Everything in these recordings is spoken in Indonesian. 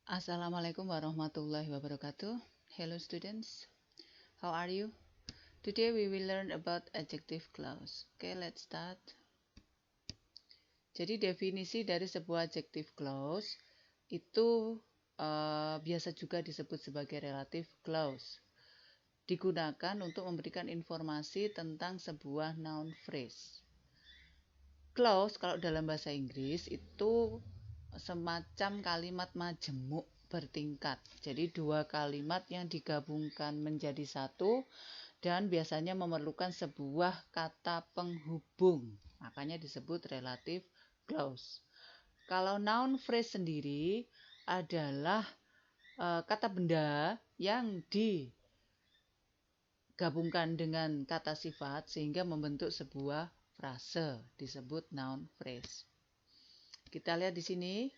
Assalamualaikum warahmatullahi wabarakatuh. Hello students, how are you? Today we will learn about adjective clause. Okay, let's start. Jadi definisi dari sebuah adjective clause itu biasa juga disebut sebagai relative clause. Digunakan untuk memberikan informasi tentang sebuah noun phrase. Clause kalau dalam bahasa Inggris itu semacam kalimat majemuk bertingkat. Jadi dua kalimat yang digabungkan menjadi satu dan biasanya memerlukan sebuah kata penghubung. Makanya disebut relative clause. Kalau noun phrase sendiri adalah kata benda yang digabungkan dengan kata sifat sehingga membentuk sebuah frase, disebut noun phrase. Kita lihat di sini,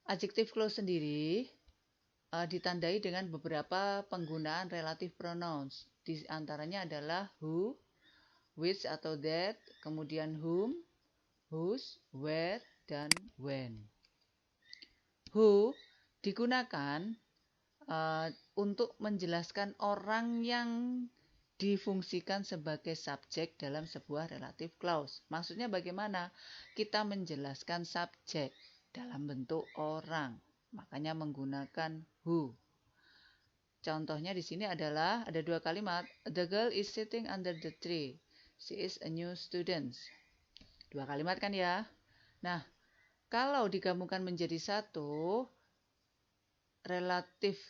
adjective clause sendiri ditandai dengan beberapa penggunaan relative pronouns. Di antaranya adalah who, which atau that, kemudian whom, whose, where, dan when. Who digunakan untuk menjelaskan orang yang difungsikan sebagai subjek dalam sebuah relative clause. Maksudnya bagaimana? Kita menjelaskan subjek dalam bentuk orang. Makanya menggunakan who. Contohnya di sini adalah ada dua kalimat. The girl is sitting under the tree. She is a new student. Dua kalimat kan ya? Nah, kalau digabungkan menjadi satu, relative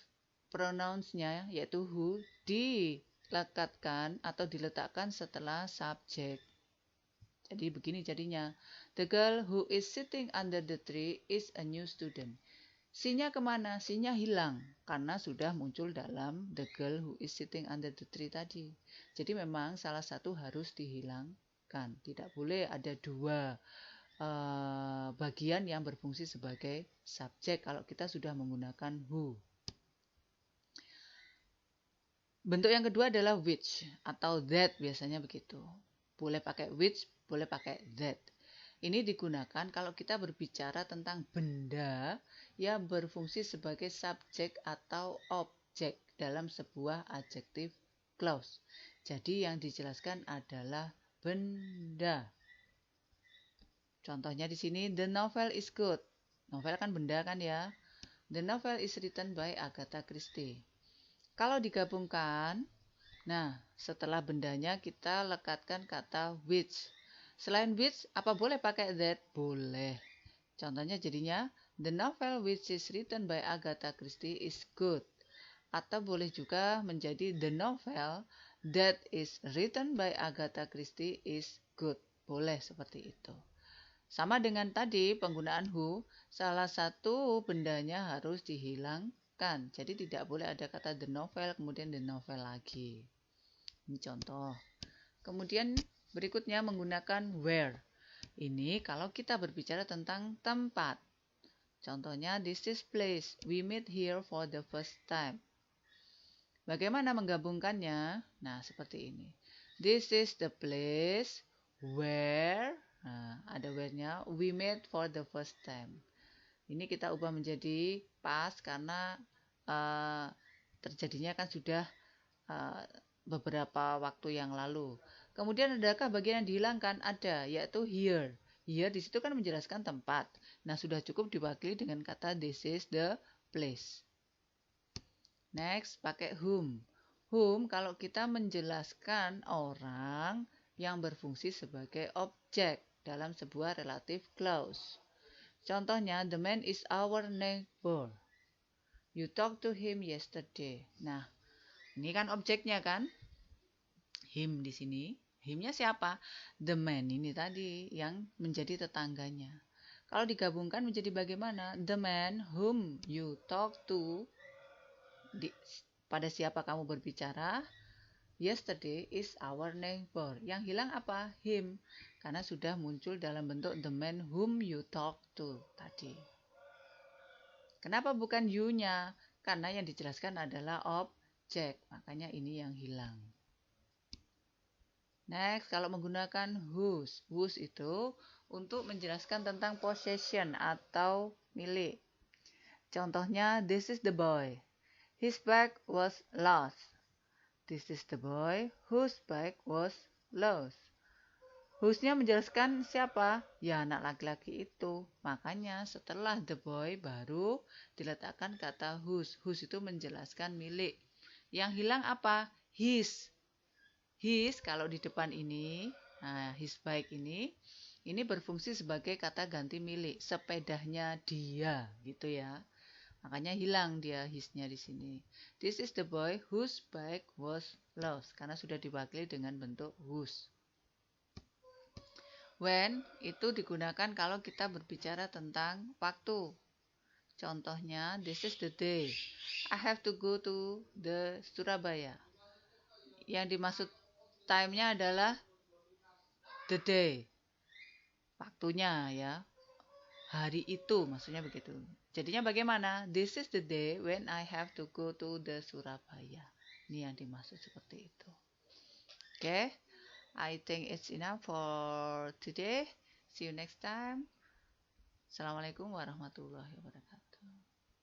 pronouns-nya yaitu who dilekatkan atau diletakkan setelah subjek. Jadi begini jadinya. The girl who is sitting under the tree is a new student. Si-nya kemana? Si-nya hilang karena sudah muncul dalam the girl who is sitting under the tree tadi. Jadi memang salah satu harus dihilangkan. Tidak boleh ada dua bagian yang berfungsi sebagai subjek kalau kita sudah menggunakan who. Bentuk yang kedua adalah which atau that, biasanya begitu. Boleh pakai which, boleh pakai that. Ini digunakan kalau kita berbicara tentang benda yang berfungsi sebagai subjek atau objek dalam sebuah adjective clause. Jadi yang dijelaskan adalah benda. Contohnya di sini, the novel is good. Novel kan benda kan ya. The novel is written by Agatha Christie. Kalau digabungkan, nah setelah bendanya kita lekatkan kata which. Selain which, apa boleh pakai that? Boleh. Contohnya jadinya, the novel which is written by Agatha Christie is good. Atau boleh juga menjadi the novel that is written by Agatha Christie is good. Boleh seperti itu. Sama dengan tadi penggunaan who, salah satu bendanya harus dihilangkan. Jadi tidak boleh ada kata the novel, kemudian the novel lagi. Ini contoh. Kemudian berikutnya menggunakan where. Ini kalau kita berbicara tentang tempat. Contohnya, this is place. We meet here for the first time. Bagaimana menggabungkannya? Nah, seperti ini. This is the place where, nah, ada where-nya, we met for the first time. Ini kita ubah menjadi past karena terjadinya kan sudah beberapa waktu yang lalu. Kemudian adakah bagian yang dihilangkan? Ada, yaitu here. Here di situ kan menjelaskan tempat. Nah, sudah cukup diwakili dengan kata this is the place. Next, pakai whom. Whom kalau kita menjelaskan orang yang berfungsi sebagai objek dalam sebuah relative clause. Contohnya, the man is our neighbor. You talked to him yesterday. Nah, ini kan objeknya kan? Him di sini. Himnya siapa? The man ini tadi yang menjadi tetangganya. Kalau digabungkan menjadi bagaimana? The man whom you talk to, pada siapa kamu berbicara? Yesterday is our neighbor. Yang hilang apa? Him. Karena sudah muncul dalam bentuk the man whom you talk to tadi. Kenapa bukan you-nya? Karena yang dijelaskan adalah objek. Makanya ini yang hilang. Next, kalau menggunakan whose. Whose itu untuk menjelaskan tentang possession atau milik. Contohnya, this is the boy. His bag was lost. This is the boy whose bag was lost. Whose-nya menjelaskan siapa? Ya, anak laki-laki itu. Makanya setelah the boy baru diletakkan kata whose. Whose itu menjelaskan milik. Yang hilang apa? His. His kalau di depan ini, nah his bike ini berfungsi sebagai kata ganti milik. Sepedanya dia, gitu ya. Makanya hilang dia his-nya di sini. This is the boy whose bike was lost. Karena sudah diwakili dengan bentuk whose. When itu digunakan kalau kita berbicara tentang waktu. Contohnya, this is the day. I have to go to the Surabaya. Yang dimaksud time-nya adalah the day. Waktunya ya. Hari itu maksudnya begitu. Jadinya bagaimana? This is the day when I have to go to the Surabaya. Ini yang dimaksud seperti itu. Oke. I think it's enough for today. See you next time. Assalamualaikum warahmatullahi wabarakatuh.